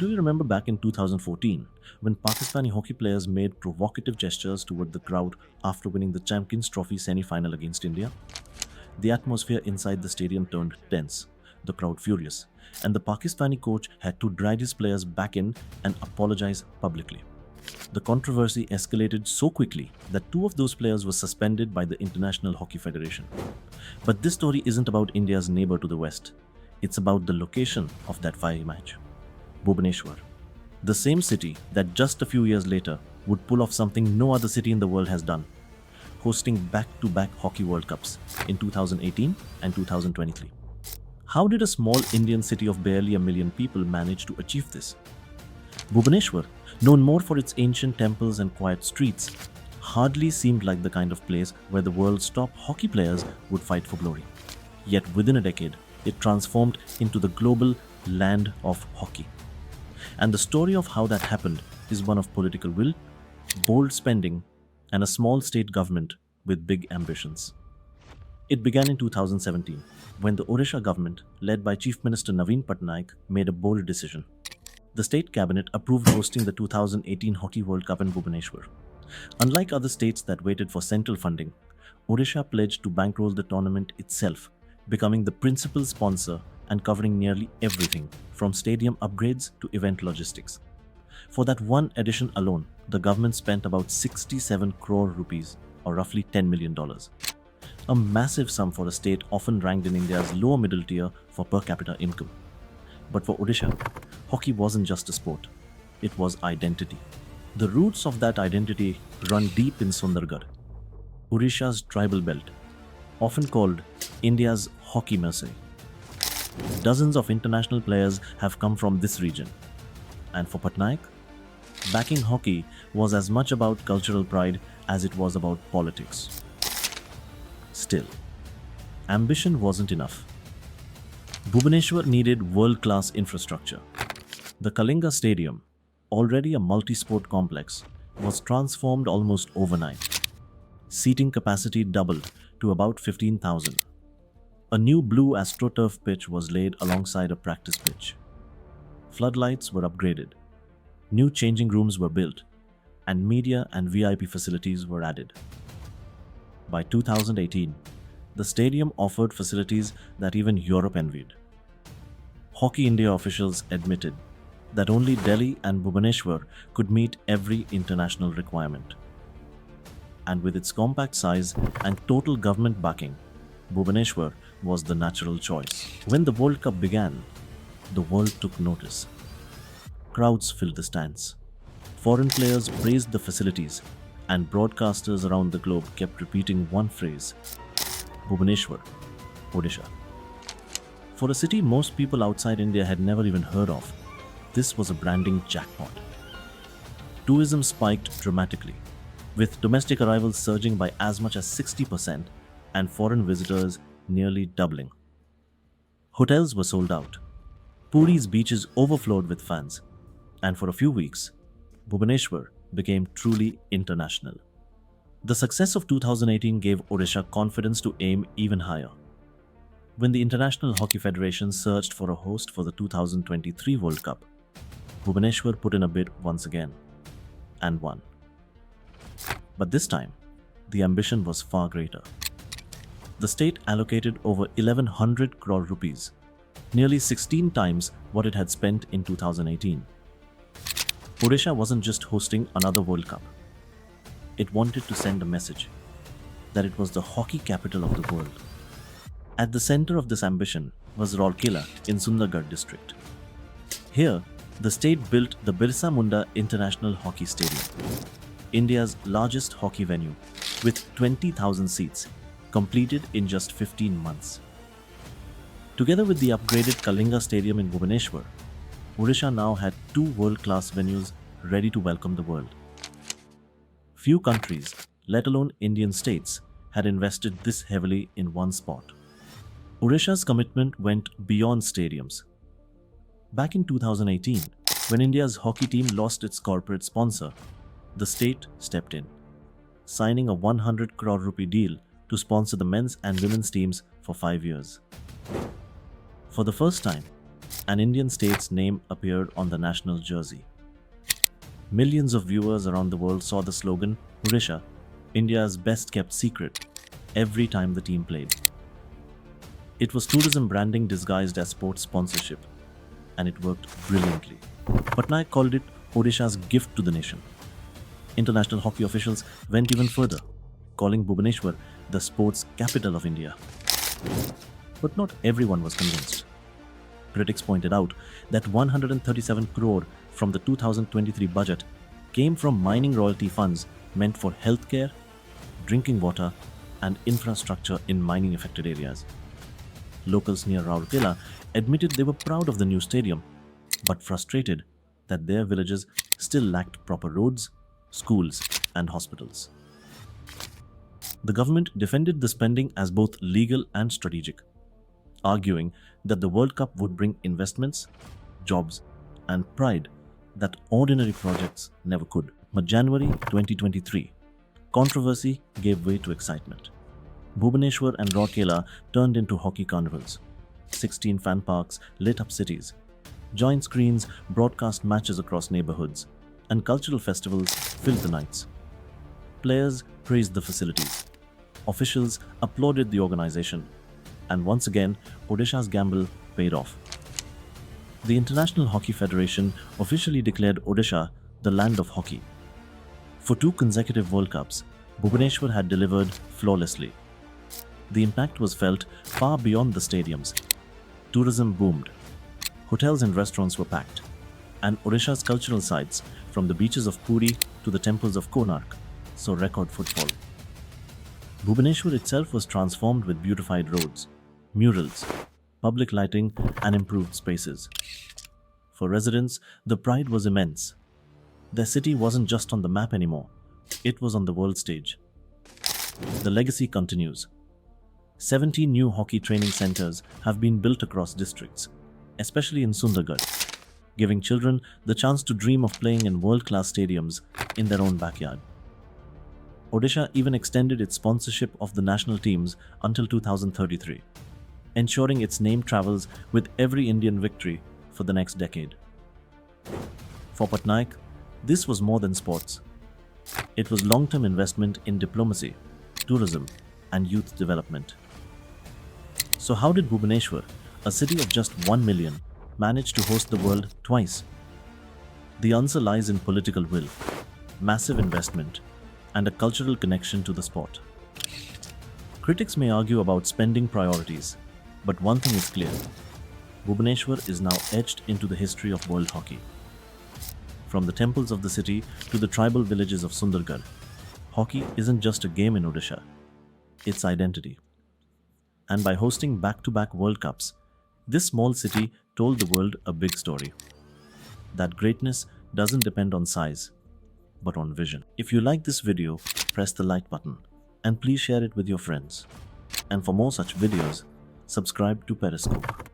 Do you remember back in 2014 when Pakistani hockey players made provocative gestures toward the crowd after winning the Champions Trophy semi-final against India? The atmosphere inside the stadium turned tense, the crowd furious, and the Pakistani coach had to drag his players back in and apologize publicly. The controversy escalated so quickly that two of those players were suspended by the International Hockey Federation. But this story isn't about India's neighbor to the west. It's about the location of that fiery match. Bhubaneswar, the same city that just a few years later would pull off something no other city in the world has done, hosting back-to-back Hockey World Cups in 2018 and 2023. How did a small Indian city of barely a million people manage to achieve this? Bhubaneswar, known more for its ancient temples and quiet streets, hardly seemed like the kind of place where the world's top hockey players would fight for glory. Yet within a decade, it transformed into the global land of hockey. And the story of how that happened is one of political will, bold spending, and a small state government with big ambitions. It began in 2017 when the Odisha government, led by Chief Minister Naveen Patnaik, made a bold decision. The state cabinet approved hosting the 2018 Hockey World Cup in Bhubaneswar. Unlike other states that waited for central funding, Odisha pledged to bankroll the tournament itself, becoming the principal sponsor and covering nearly everything from stadium upgrades to event logistics. For that one edition alone, the government spent about 67 crore rupees, or roughly $10 million. A massive sum for a state often ranked in India's lower middle tier for per capita income. But for Odisha, hockey wasn't just a sport, it was identity. The roots of that identity run deep in Sundargarh, Odisha's tribal belt, often called India's hockey Marseille. Dozens of international players have come from this region. And for Patnaik, backing hockey was as much about cultural pride as it was about politics. Still, ambition wasn't enough. Bhubaneswar needed world-class infrastructure. The Kalinga Stadium, already a multi-sport complex, was transformed almost overnight. Seating capacity doubled to about 15,000. A new blue AstroTurf pitch was laid alongside a practice pitch. Floodlights were upgraded. New changing rooms were built, and media and VIP facilities were added. By 2018, the stadium offered facilities that even Europe envied. Hockey India officials admitted that only Delhi and Bhubaneswar could meet every international requirement. And with its compact size and total government backing, Bhubaneswar was the natural choice. When the World Cup began, the world took notice. Crowds filled the stands. Foreign players praised the facilities, and broadcasters around the globe kept repeating one phrase: Bhubaneswar, Odisha. For a city most people outside India had never even heard of, this was a branding jackpot. Tourism spiked dramatically, with domestic arrivals surging by as much as 60% and foreign visitors nearly doubling. Hotels were sold out. Puri's beaches overflowed with fans, and for a few weeks, Bhubaneswar became truly international. The success of 2018 gave Odisha confidence to aim even higher. When the International Hockey Federation searched for a host for the 2023 World Cup, Bhubaneswar put in a bid once again, and won. But this time, the ambition was far greater. The state allocated over 1100 crore rupees, nearly 16 times what it had spent in 2018. Odisha wasn't just hosting another World Cup. It wanted to send a message that it was the hockey capital of the world. At the center of this ambition was Rourkela in Sundargarh district. Here, the state built the Birsa Munda International Hockey Stadium, India's largest hockey venue, with 20,000 seats, completed in just 15 months. Together with the upgraded Kalinga Stadium in Bhubaneswar, Odisha now had two world-class venues ready to welcome the world. Few countries, let alone Indian states, had invested this heavily in one spot. Odisha's commitment went beyond stadiums. Back in 2018, when India's hockey team lost its corporate sponsor, the state stepped in, signing a 100 crore rupee deal to sponsor the men's and women's teams for 5 years. For the first time, An Indian state's name appeared on the national jersey. Millions of viewers around the world saw the slogan, Odisha, India's best kept secret, every time the team played. It was tourism branding disguised as sports sponsorship, and it worked brilliantly. Patnaik called it Odisha's gift to the nation. International hockey officials went even further, calling Bhubaneswar the sports capital of India. But not everyone was convinced. Critics pointed out that 137 crore from the 2023 budget came from mining royalty funds meant for healthcare, drinking water, and infrastructure in mining affected areas. Locals near Rourkela admitted they were proud of the new stadium, but frustrated that their villages still lacked proper roads, schools, and hospitals. The government defended the spending as both legal and strategic, arguing that the World Cup would bring investments, jobs, and pride that ordinary projects never could. But January 2023, controversy gave way to excitement. Bhubaneswar and Rourkela turned into hockey carnivals. 16 fan parks lit up cities. Joint screens broadcast matches across neighborhoods, and cultural festivals filled the nights. Players praised the facilities. Officials applauded the organization. And once again, Odisha's gamble paid off. The International Hockey Federation officially declared Odisha the land of hockey. For 2 consecutive World Cups, Bhubaneswar had delivered flawlessly. The impact was felt far beyond the stadiums. Tourism boomed. Hotels and restaurants were packed. And Odisha's cultural sites, from the beaches of Puri to the temples of Konark, saw record footfall. Bhubaneswar itself was transformed with beautified roads, murals, public lighting, and improved spaces. For residents, the pride was immense. Their city wasn't just on the map anymore, it was on the world stage. The legacy continues. 70 new hockey training centers have been built across districts, especially in Sundargarh, giving children the chance to dream of playing in world-class stadiums in their own backyard. Odisha even extended its sponsorship of the national teams until 2033, ensuring its name travels with every Indian victory for the next decade. For Patnaik, this was more than sports. It was long-term investment in diplomacy, tourism, and youth development. So how did Bhubaneswar, a city of just 1 million, manage to host the world twice? The answer lies in political will, massive investment, and a cultural connection to the sport. Critics may argue about spending priorities, but one thing is clear. Bhubaneswar is now etched into the history of world hockey. From the temples of the city to the tribal villages of Sundargarh, hockey isn't just a game in Odisha, it's identity. And by hosting back-to-back World Cups, this small city told the world a big story. That greatness doesn't depend on size, but on vision. If you like this video, press the like button and please share it with your friends. And for more such videos, subscribe to Periscope.